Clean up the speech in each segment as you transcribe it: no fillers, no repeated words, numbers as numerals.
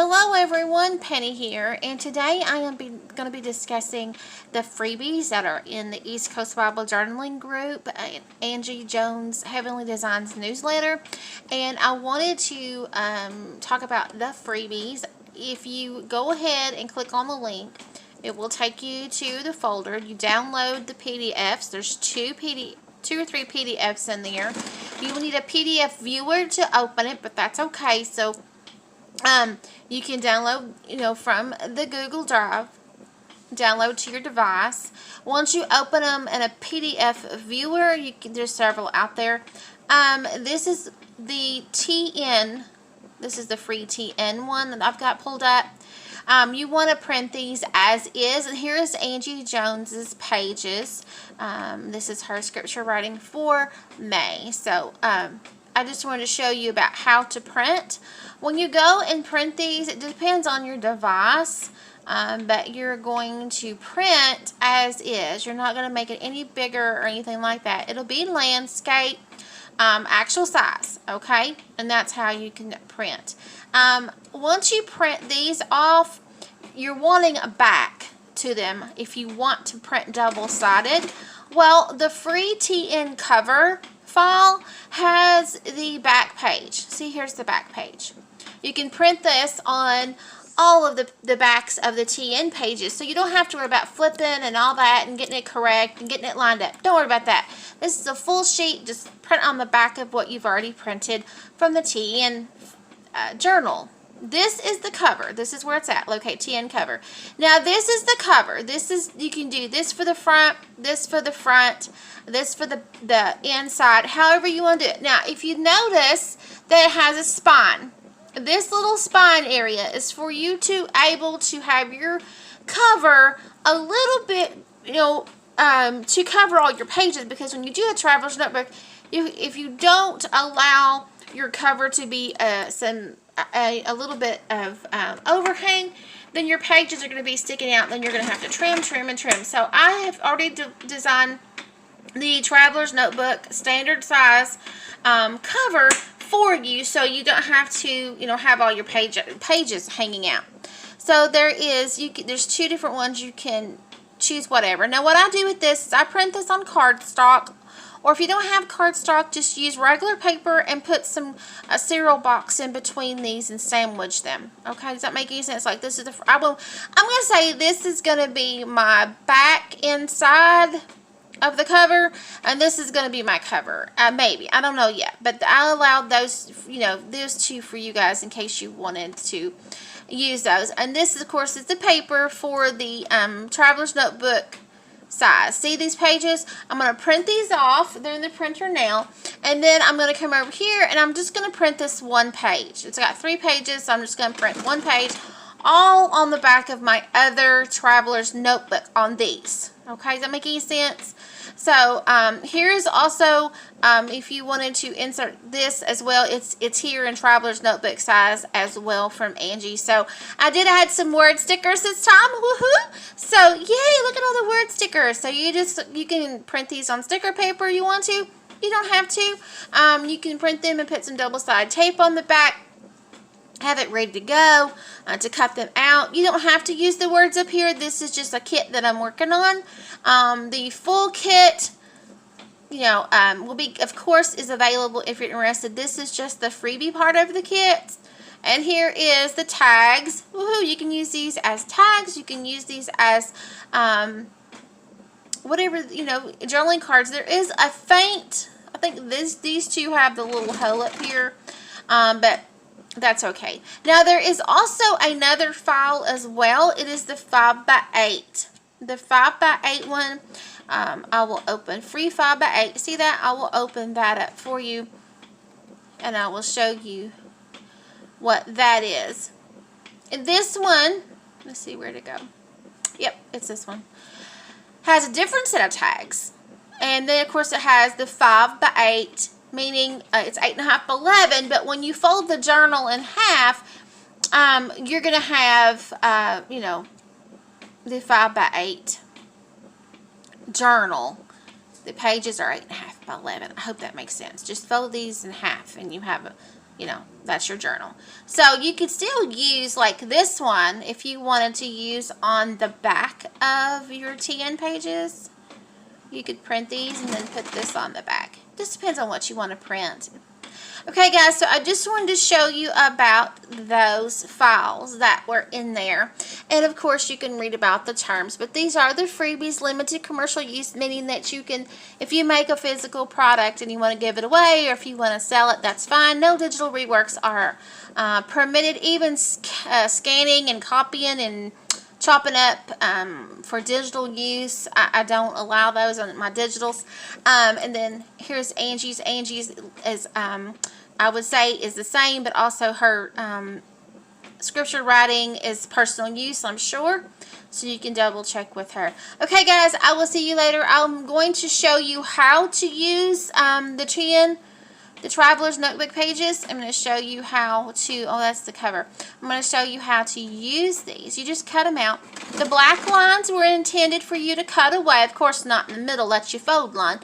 Hello everyone, Penny here, and today I am going to be discussing the freebies that are in the East Coast Bible Journaling Group, Angie Jones Heavenly Designs newsletter, and I wanted to talk about the freebies. If you go ahead and click on the link, it will take you to the folder. You download the PDFs. There's two or three PDFs in there. You will need a PDF viewer to open it, but that's okay. So you can download, from the Google Drive, download to your device. Once you open them in a PDF viewer, there's several out there. This is the TN. This is the free TN one that I've got pulled up. You want to print these as is, and here is Angie Jones's pages. This is her scripture writing for May. So I just wanted to show you about how to print. When you go and print these, it depends on your device, but you're going to print as is. You're not going to make it any bigger or anything like that. It'll be landscape, actual size, okay? And that's how you can print. Once you print these off, you're wanting a back to them if you want to print double-sided. Well, the free TN cover file has the back page. See, here's the back page. You can print this on all of the backs of the TN pages, so you don't have to worry about flipping and all that and getting it correct and getting it lined up. Don't worry about that. This is a full sheet. Just print on the back of what you've already printed from the TN journal. This is the cover. This is where it's at. Locate TN cover. Now this is the cover. You can do this for the front, this for the front, this for the inside, however you want to do it. Now if you notice that it has a spine, this little spine area is for you to able to have your cover a little bit, to cover all your pages, because when you do a traveler's notebook, if you don't allow your cover to be a little bit of overhang, then your pages are going to be sticking out, and then you're going to have to trim. So I have already designed the traveler's notebook standard size cover for you, so you don't have to have all your pages hanging out. So there's two different ones. You can choose whatever. Now what I do with this is I print this on cardstock, or if you don't have cardstock, just use regular paper and put a cereal box in between these and sandwich them. Okay, does that make any sense? Like this is I'm going to say this is going to be my back inside of the cover, and this is going to be my cover. Maybe, I don't know yet, but I allowed those two for you guys in case you wanted to use those. And this, of course, is the paper for the traveler's notebook size. See these pages? I'm going to print these off. They're in the printer now, and then I'm going to come over here and I'm just going to print this one page. It's got 3 pages, so I'm just going to print one page, all on the back of my other traveler's notebook on these. Okay, does that make any sense? So here's also, if you wanted to insert this as well, it's here in traveler's notebook size as well from Angie. So I did add some word stickers this time. Woohoo! So yay! Look at all the word stickers. So you can print these on sticker paper. You want to? You don't have to. You can print them and put some double-sided tape on the back. Have it ready to go to cut them out. You don't have to use the words up here. This is just a kit that I'm working on. The full kit, will be, of course, is available if you're interested. This is just the freebie part of the kit. And here is the tags. Woohoo! You can use these as tags. You can use these as whatever, journaling cards. There is a faint, I think these two have the little hole up here, but that's okay. Now there is also another file as well. It is the 5x8. The 5x8 one, I will open free 5x8. See that? I will open that up for you, and I will show you what that is. And this one, let's see where to go. Yep, it's this one. Has a different set of tags, and then of course it has the 5x8. Meaning it's 8.5 by 11, but when you fold the journal in half, you're going to have, the 5x8 journal. The pages are 8.5 by 11. I hope that makes sense. Just fold these in half, and you have you know, that's your journal. So you could still use like this one if you wanted to use on the back of your TN pages. You could print these and then put this on the back. Just depends on what you want to print. Okay guys, so I just wanted to show you about those files that were in there. And of course you can read about the terms, but these are the freebies, limited commercial use, meaning that you can, if you make a physical product and you want to give it away or if you want to sell it, that's fine. No digital reworks are permitted, even scanning and copying and chopping up for digital use. I don't allow those on my digitals. And then here's Angie's. Angie's is, I would say, is the same, but also her scripture writing is personal use, I'm sure. So you can double check with her. Okay, guys, I will see you later. I'm going to show you how to use the Traveler's Notebook pages. I'm going to show you how to, oh, that's the cover. I'm going to show you how to use these. You just cut them out. The black lines were intended for you to cut away. Of course, not in the middle. That's your fold line.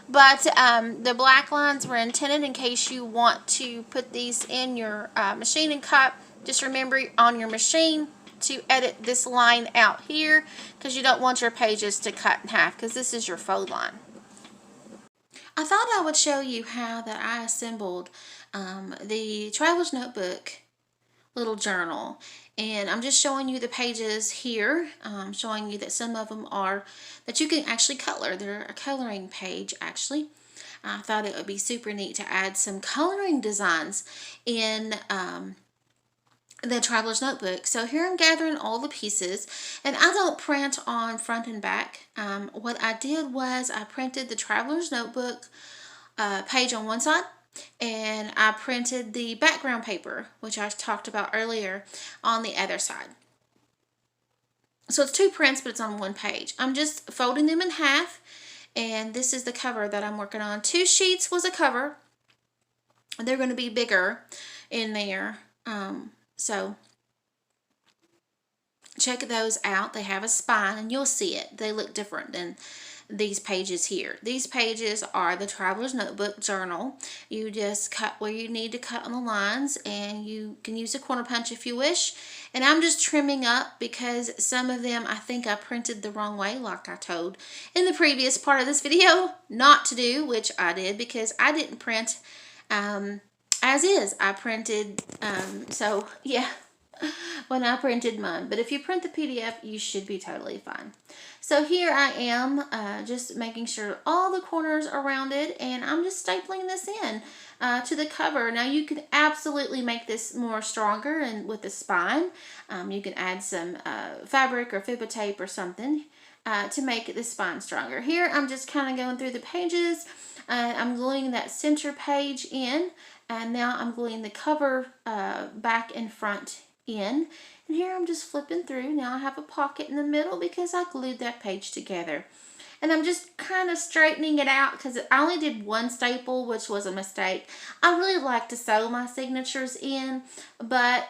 But the black lines were intended in case you want to put these in your machine and cut. Just remember on your machine to edit this line out here because you don't want your pages to cut in half because this is your fold line. I thought I would show you how that I assembled the Traveler's Notebook little journal. And I'm just showing you the pages here. I'm showing you that some of them are that you can actually color. They're a coloring page actually. I thought it would be super neat to add some coloring designs in the Traveler's Notebook. So here I'm gathering all the pieces, and I don't print on front and back. What I did was I printed the Traveler's Notebook page on one side, and I printed the background paper, which I talked about earlier, on the other side. So it's two prints, but it's on one page. I'm just folding them in half, and this is the cover that I'm working on. 2 sheets was a cover. They're going to be bigger in there. So check those out. They have a spine and you'll see it. They look different than these pages here. These pages are the Traveler's Notebook journal. You just cut where you need to cut on the lines, and you can use a corner punch if you wish. And I'm just trimming up because some of them I think I printed the wrong way, like I told in the previous part of this video not to do, which I did because I didn't print as is. I printed, so yeah, when I printed mine. But if you print the PDF, you should be totally fine. So here I am, just making sure all the corners are rounded, and I'm just stapling this in to the cover. Now you can absolutely make this more stronger and with the spine. You can add some fabric or fibba tape or something to make the spine stronger. Here I'm just kind of going through the pages. I'm gluing that center page in. And now I'm gluing the cover back and front in. And here I'm just flipping through. Now I have a pocket in the middle because I glued that page together. And I'm just kind of straightening it out because I only did one staple, which was a mistake. I really like to sew my signatures in, but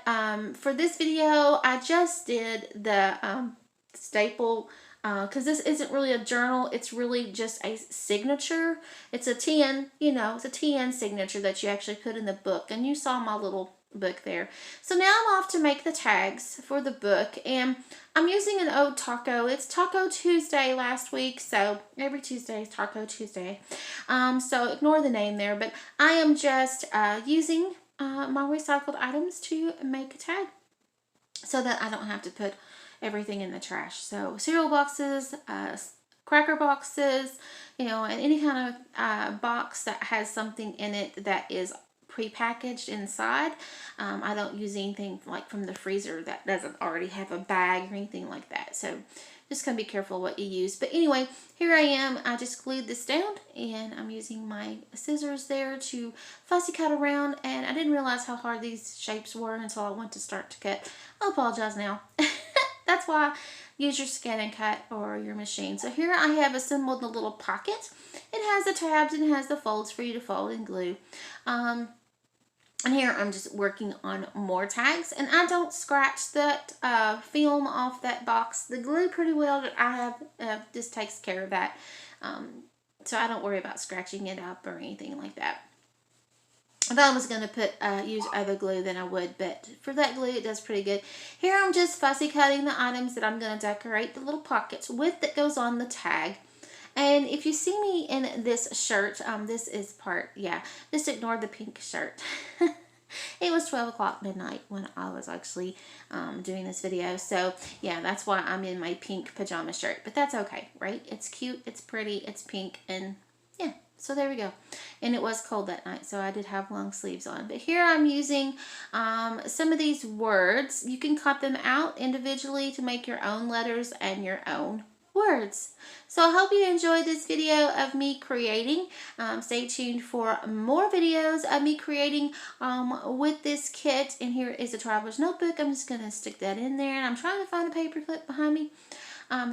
for this video, I just did the staple because this isn't really a journal. It's really just a signature. It's a TN, you know, it's a TN signature that you actually put in the book. And you saw my little book there. So now I'm off to make the tags for the book. And I'm using an old taco. It's Taco Tuesday last week. So every Tuesday is Taco Tuesday. So ignore the name there. But I am just using my recycled items to make a tag so that I don't have to put everything in the trash. So cereal boxes, cracker boxes, you know, and any kind of box that has something in it that is pre-packaged inside. I don't use anything like from the freezer that doesn't already have a bag or anything like that. So just gonna be careful what you use. But anyway, here I am. I just glued this down, and I'm using my scissors there to fussy cut around, and I didn't realize how hard these shapes were until I went to start to cut. I apologize now. That's why use your scan and cut or your machine. So here I have assembled the little pocket. It has the tabs and it has the folds for you to fold and glue. And here I'm just working on more tags, and I don't scratch that film off that box. The glue pretty well that I have just takes care of that. So I don't worry about scratching it up or anything like that. If I was going to use other glue, then I would, but for that glue, it does pretty good. Here I'm just fussy cutting the items that I'm going to decorate the little pockets with that goes on the tag. And if you see me in this shirt, this is just ignore the pink shirt. It was 12 o'clock midnight when I was actually doing this video. So, yeah, that's why I'm in my pink pajama shirt. But that's okay, right? It's cute, it's pretty, it's pink, and yeah. So there we go. And it was cold that night, so I did have long sleeves on. But here I'm using some of these words. You can cut them out individually to make your own letters and your own words. So I hope you enjoyed this video of me creating. Stay tuned for more videos of me creating with this kit. And here is a traveler's notebook. I'm just going to stick that in there. And I'm trying to find a paper clip behind me.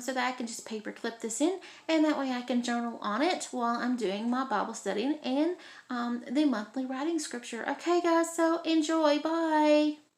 So that I can just paper clip this in, and that way I can journal on it while I'm doing my Bible study and the monthly writing scripture. Okay, guys, so enjoy. Bye.